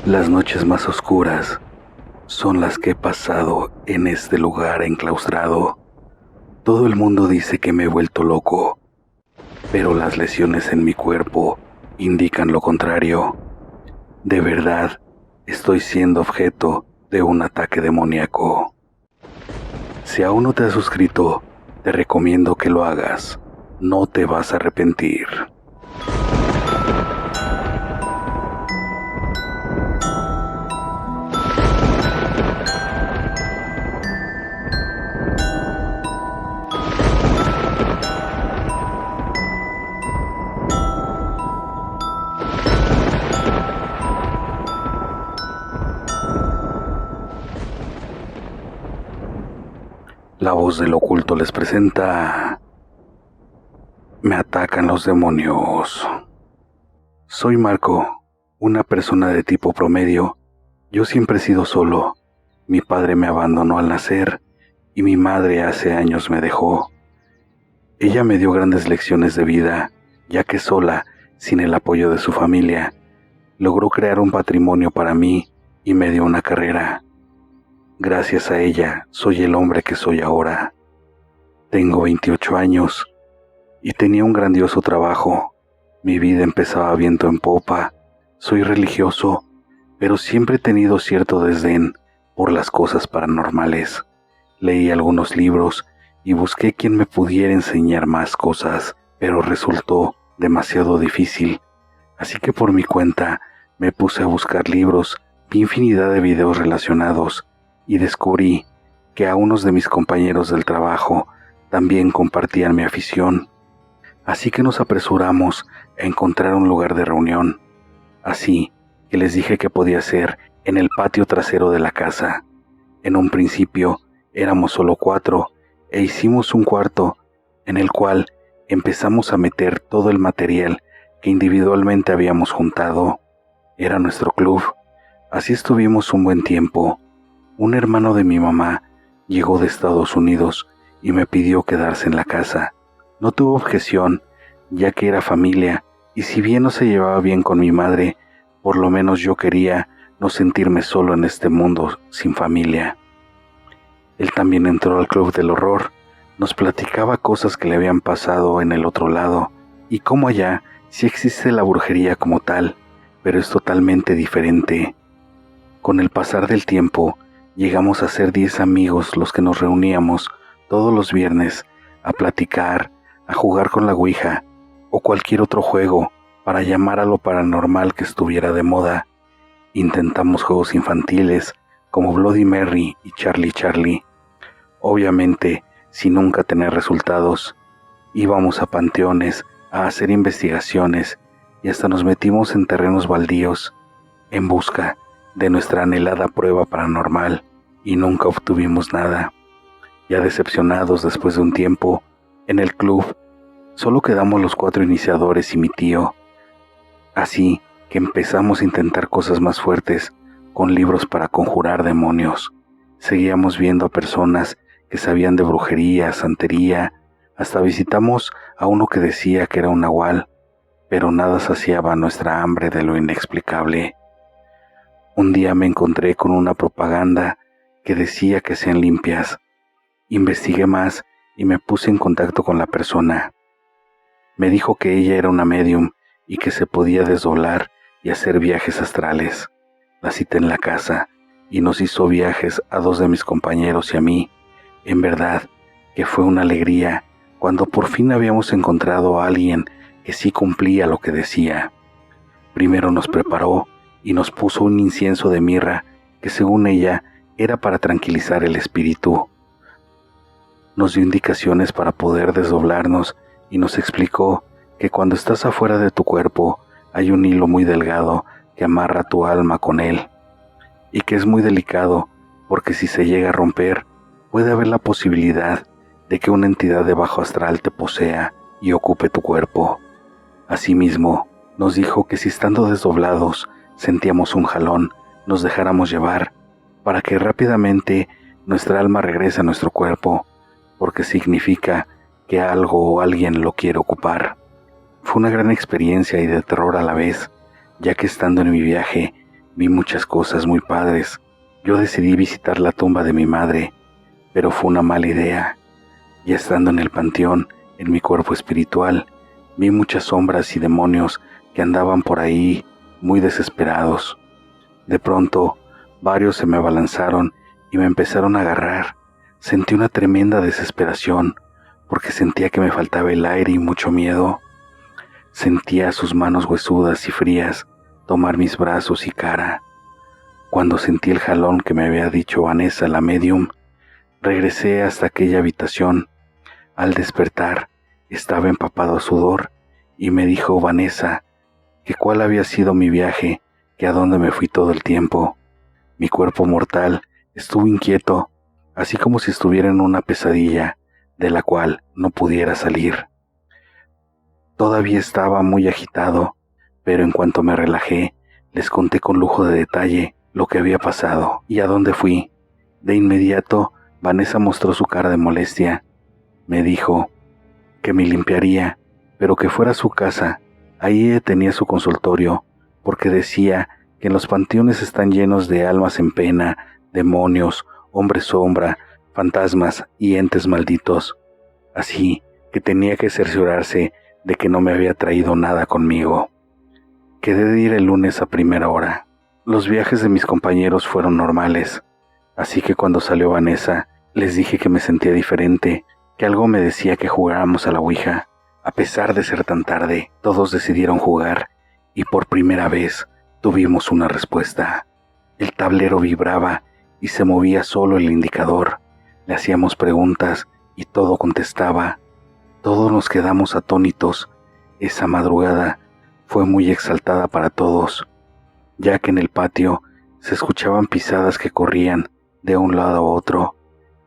Las noches más oscuras son las que he pasado en este lugar enclaustrado. Todo el mundo dice que me he vuelto loco, pero las lesiones en mi cuerpo indican lo contrario. De verdad, estoy siendo objeto de un ataque demoníaco. Si aún no te has suscrito, te recomiendo que lo hagas. No te vas a arrepentir. La voz del oculto les presenta... Me atacan los demonios. Soy Marco, una persona de tipo promedio. Yo siempre he sido solo. Mi padre me abandonó al nacer y mi madre hace años me dejó. Ella me dio grandes lecciones de vida, ya que sola, sin el apoyo de su familia, logró crear un patrimonio para mí y me dio una carrera. Gracias a ella, soy el hombre que soy ahora. Tengo 28 años y tenía un grandioso trabajo. Mi vida empezaba viento en popa. Soy religioso, pero siempre he tenido cierto desdén por las cosas paranormales. Leí algunos libros y busqué quien me pudiera enseñar más cosas, pero resultó demasiado difícil. Así que por mi cuenta me puse a buscar libros, vi infinidad de videos relacionados y descubrí que a unos de mis compañeros del trabajo también compartían mi afición. Así que nos apresuramos a encontrar un lugar de reunión. Así que les dije que podía ser en el patio trasero de la casa. En un principio éramos solo 4 e hicimos un cuarto en el cual empezamos a meter todo el material que individualmente habíamos juntado. Era nuestro club. Así estuvimos un buen tiempo. Un hermano de mi mamá llegó de Estados Unidos y me pidió quedarse en la casa. No tuve objeción, ya que era familia, y si bien no se llevaba bien con mi madre, por lo menos yo quería no sentirme solo en este mundo sin familia. Él también entró al club del horror, nos platicaba cosas que le habían pasado en el otro lado, y cómo allá sí existe la brujería como tal, pero es totalmente diferente. Con el pasar del tiempo, llegamos a ser 10 amigos los que nos reuníamos todos los viernes a platicar, a jugar con la ouija o cualquier otro juego para llamar a lo paranormal que estuviera de moda. Intentamos juegos infantiles como Bloody Mary y Charlie Charlie. Obviamente, sin nunca tener resultados, íbamos a panteones a hacer investigaciones y hasta nos metimos en terrenos baldíos en busca de nuestra anhelada prueba paranormal y nunca obtuvimos nada. Ya decepcionados después de un tiempo, en el club solo quedamos los 4 iniciadores y mi tío. Así que empezamos a intentar cosas más fuertes con libros para conjurar demonios. Seguíamos viendo a personas que sabían de brujería, santería, hasta visitamos a uno que decía que era un nahual, pero nada saciaba nuestra hambre de lo inexplicable. Un día me encontré con una propaganda que decía que sean limpias. Investigué más y me puse en contacto con la persona. Me dijo que ella era una medium y que se podía desdoblar y hacer viajes astrales. La cité en la casa y nos hizo viajes a 2 de mis compañeros y a mí. En verdad que fue una alegría cuando por fin habíamos encontrado a alguien que sí cumplía lo que decía. Primero nos preparó y nos puso un incienso de mirra que según ella era para tranquilizar el espíritu. Nos dio indicaciones para poder desdoblarnos y nos explicó que cuando estás afuera de tu cuerpo hay un hilo muy delgado que amarra tu alma con él y que es muy delicado porque si se llega a romper puede haber la posibilidad de que una entidad de bajo astral te posea y ocupe tu cuerpo. Asimismo, nos dijo que si estando desdoblados sentíamos un jalón, nos dejáramos llevar para que rápidamente nuestra alma regrese a nuestro cuerpo, porque significa que algo o alguien lo quiere ocupar. Fue una gran experiencia y de terror a la vez, ya que estando en mi viaje Vi muchas cosas muy padres. Yo decidí visitar la tumba de mi madre, pero fue una mala idea. Ya estando en el panteón, en mi cuerpo espiritual, vi muchas sombras y demonios que andaban por ahí muy desesperados. De pronto, varios se me abalanzaron y me empezaron a agarrar. Sentí una tremenda desesperación, porque sentía que me faltaba el aire y mucho miedo. Sentía sus manos huesudas y frías tomar mis brazos y cara. Cuando sentí el jalón que me había dicho Vanessa, la medium, regresé hasta aquella habitación. Al despertar, estaba empapado a sudor y me dijo Vanessa que cuál había sido mi viaje, que a dónde me fui todo el tiempo. Mi cuerpo mortal estuvo inquieto, así como si estuviera en una pesadilla de la cual no pudiera salir. Todavía estaba muy agitado, pero en cuanto me relajé, les conté con lujo de detalle lo que había pasado y a dónde fui. De inmediato, Vanessa mostró su cara de molestia. Me dijo que me limpiaría, pero que fuera a su casa. Ahí tenía su consultorio, porque decía que en los panteones están llenos de almas en pena, demonios, hombres sombra, fantasmas y entes malditos. Así que tenía que cerciorarse de que no me había traído nada conmigo. Quedé de ir el lunes a primera hora. Los viajes de mis compañeros fueron normales, así que cuando salió Vanessa, les dije que me sentía diferente, que algo me decía que jugáramos a la ouija. A pesar de ser tan tarde, todos decidieron jugar y por primera vez tuvimos una respuesta. El tablero vibraba y se movía solo el indicador. Le hacíamos preguntas y todo contestaba. Todos nos quedamos atónitos. Esa madrugada fue muy exaltada para todos, ya que en el patio se escuchaban pisadas que corrían de un lado a otro.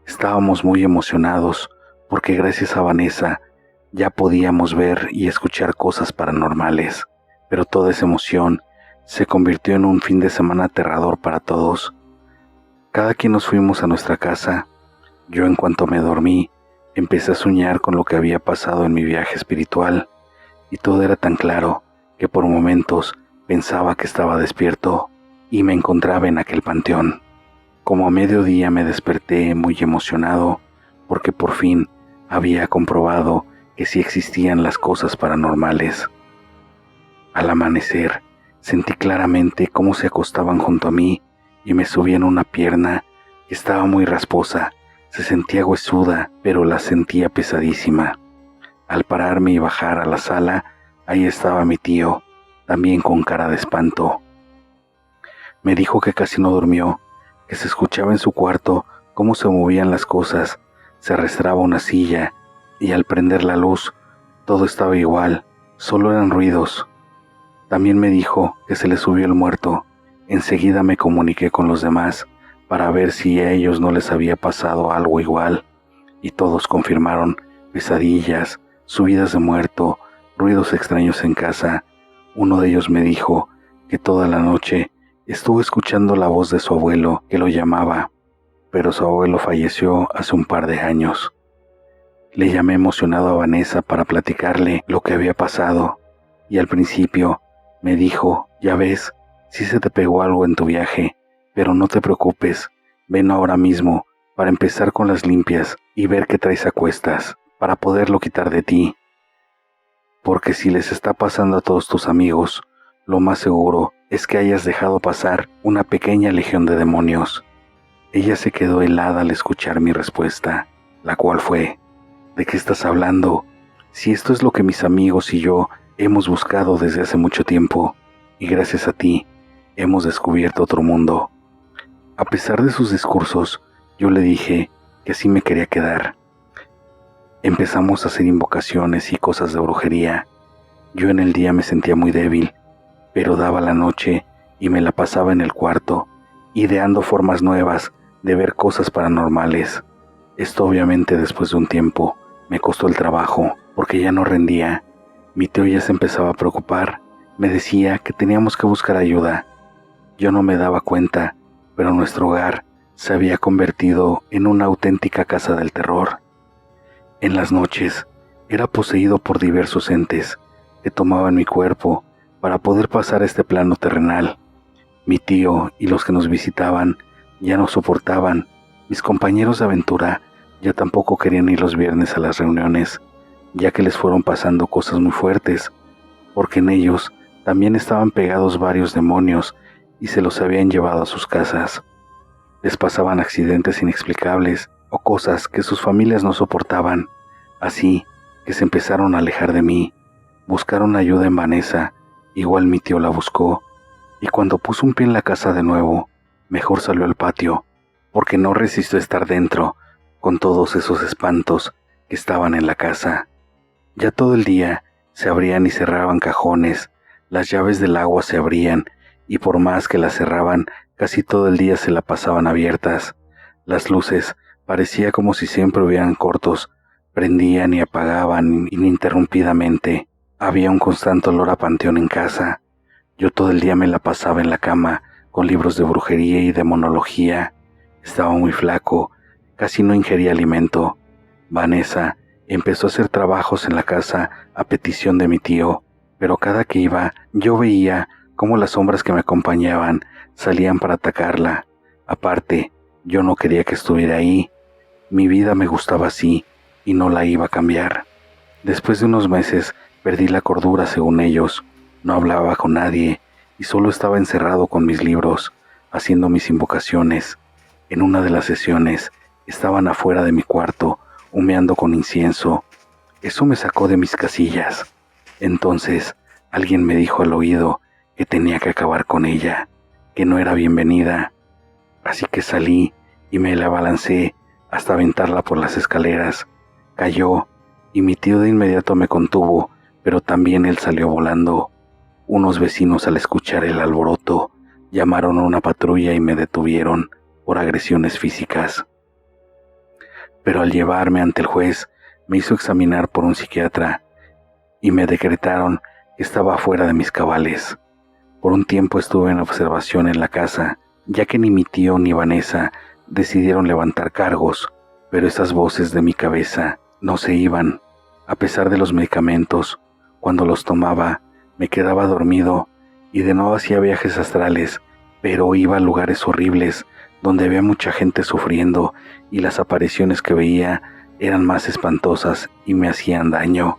Estábamos muy emocionados porque gracias a Vanessa ya podíamos ver y escuchar cosas paranormales, pero toda esa emoción se convirtió en un fin de semana aterrador para todos. Cada quien nos fuimos a nuestra casa. Yo, en cuanto me dormí, empecé a soñar con lo que había pasado en mi viaje espiritual, y todo era tan claro que por momentos pensaba que estaba despierto y me encontraba en aquel panteón. Como a mediodía me desperté muy emocionado porque por fin había comprobado que sí existían las cosas paranormales. Al amanecer, sentí claramente cómo se acostaban junto a mí y me subían una pierna que estaba muy rasposa. Se sentía huesuda, pero la sentía pesadísima. Al pararme y bajar a la sala, ahí estaba mi tío, también con cara de espanto. Me dijo que casi no durmió, que se escuchaba en su cuarto cómo se movían las cosas, se arrastraba una silla, y al prender la luz, todo estaba igual, solo eran ruidos. También me dijo que se le subió el muerto. Enseguida me comuniqué con los demás para ver si a ellos no les había pasado algo igual, y todos confirmaron pesadillas, subidas de muerto, ruidos extraños en casa. Uno de ellos me dijo que toda la noche estuvo escuchando la voz de su abuelo que lo llamaba, pero su abuelo falleció hace un par de años. Le llamé emocionado a Vanessa para platicarle lo que había pasado, y al principio me dijo, ya ves, sí se te pegó algo en tu viaje, pero no te preocupes, ven ahora mismo para empezar con las limpias y ver qué traes a cuestas, para poderlo quitar de ti. Porque si les está pasando a todos tus amigos, lo más seguro es que hayas dejado pasar una pequeña legión de demonios. Ella se quedó helada al escuchar mi respuesta, la cual fue, ¿de qué estás hablando? Si esto es lo que mis amigos y yo hemos buscado desde hace mucho tiempo, y gracias a ti hemos descubierto otro mundo. A pesar de sus discursos, yo le dije que sí me quería quedar. Empezamos a hacer invocaciones y cosas de brujería. Yo en el día me sentía muy débil, pero daba la noche y me la pasaba en el cuarto, ideando formas nuevas de ver cosas paranormales. Esto obviamente después de un tiempo me costó el trabajo porque ya no rendía. Mi tío ya se empezaba a preocupar, me decía que teníamos que buscar ayuda. Yo no me daba cuenta, pero nuestro hogar se había convertido en una auténtica casa del terror. En las noches era poseído por diversos entes que tomaban mi cuerpo para poder pasar a este plano terrenal. Mi tío y los que nos visitaban ya no soportaban. Mis compañeros de aventura ya tampoco querían ir los viernes a las reuniones, ya que les fueron pasando cosas muy fuertes, porque en ellos también estaban pegados varios demonios y se los habían llevado a sus casas. Les pasaban accidentes inexplicables o cosas que sus familias no soportaban, así que se empezaron a alejar de mí. Buscaron ayuda en Vanessa, igual mi tío la buscó, y cuando puso un pie en la casa de nuevo, mejor salió al patio, porque no resistió estar dentro con todos esos espantos que estaban en la casa. Ya todo el día se abrían y cerraban cajones, las llaves del agua se abrían y por más que las cerraban, casi todo el día se la pasaban abiertas. Las luces parecía como si siempre hubieran cortos, prendían y apagaban ininterrumpidamente. Había un constante olor a panteón en casa. Yo todo el día me la pasaba en la cama con libros de brujería y demonología. Estaba muy flaco, casi no ingería alimento. Vanessa empezó a hacer trabajos en la casa a petición de mi tío, pero cada que iba yo veía cómo las sombras que me acompañaban salían para atacarla. Aparte, yo no quería que estuviera ahí. Mi vida me gustaba así y no la iba a cambiar. Después de unos meses perdí la cordura según ellos. No hablaba con nadie y solo estaba encerrado con mis libros, haciendo mis invocaciones. En una de las sesiones estaban afuera de mi cuarto, humeando con incienso. Eso me sacó de mis casillas. Entonces alguien me dijo al oído que tenía que acabar con ella, que no era bienvenida. Así que salí y me la abalancé hasta aventarla por las escaleras. Cayó y mi tío de inmediato me contuvo, pero también él salió volando. Unos vecinos, al escuchar el alboroto, llamaron a una patrulla y me detuvieron por agresiones físicas. Pero al llevarme ante el juez, me hizo examinar por un psiquiatra y me decretaron que estaba fuera de mis cabales. Por un tiempo estuve en observación en la casa, ya que ni mi tío ni Vanessa decidieron levantar cargos, pero esas voces de mi cabeza no se iban. A pesar de los medicamentos, cuando los tomaba, me quedaba dormido y de nuevo hacía viajes astrales, pero iba a lugares horribles donde había mucha gente sufriendo y las apariciones que veía eran más espantosas y me hacían daño.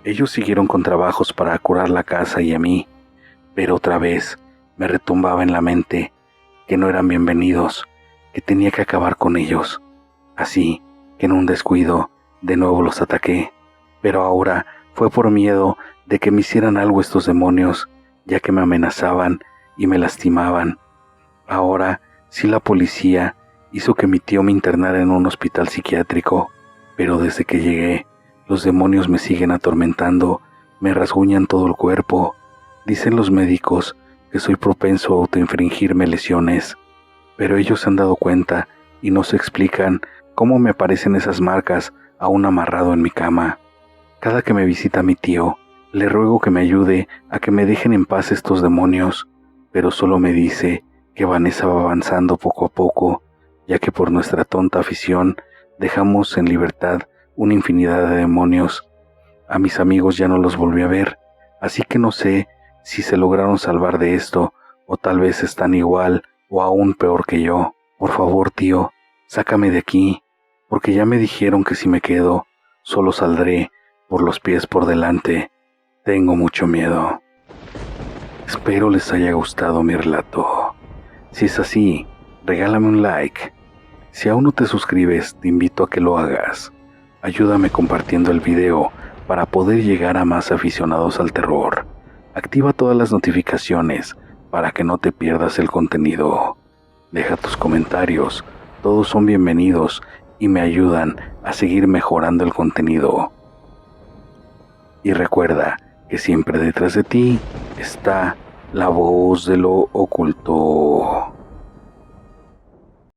Ellos siguieron con trabajos para curar la casa y a mí, pero otra vez me retumbaba en la mente que no eran bienvenidos, que tenía que acabar con ellos. Así que en un descuido de nuevo los ataqué, pero ahora fue por miedo de que me hicieran algo estos demonios, ya que me amenazaban y me lastimaban. Ahora sí, la policía hizo que mi tío me internara en un hospital psiquiátrico, pero desde que llegué, los demonios me siguen atormentando, me rasguñan todo el cuerpo. Dicen los médicos que soy propenso a autoinfringirme lesiones, pero ellos se han dado cuenta y no se explican cómo me aparecen esas marcas aún amarrado en mi cama. Cada que me visita mi tío, le ruego que me ayude a que me dejen en paz estos demonios, pero solo me dice que Vanessa va avanzando poco a poco, ya que por nuestra tonta afición dejamos en libertad una infinidad de demonios. A mis amigos ya no los volví a ver, así que no sé si se lograron salvar de esto o tal vez están igual o aún peor que yo. Por favor, tío, sácame de aquí, porque ya me dijeron que si me quedo, solo saldré por los pies por delante. Tengo mucho miedo. Espero les haya gustado mi relato. Si es así, regálame un like. Si aún no te suscribes, te invito a que lo hagas. Ayúdame compartiendo el video para poder llegar a más aficionados al terror. Activa todas las notificaciones para que no te pierdas el contenido. Deja tus comentarios, todos son bienvenidos y me ayudan a seguir mejorando el contenido. Y recuerda que siempre detrás de ti está la voz de lo oculto.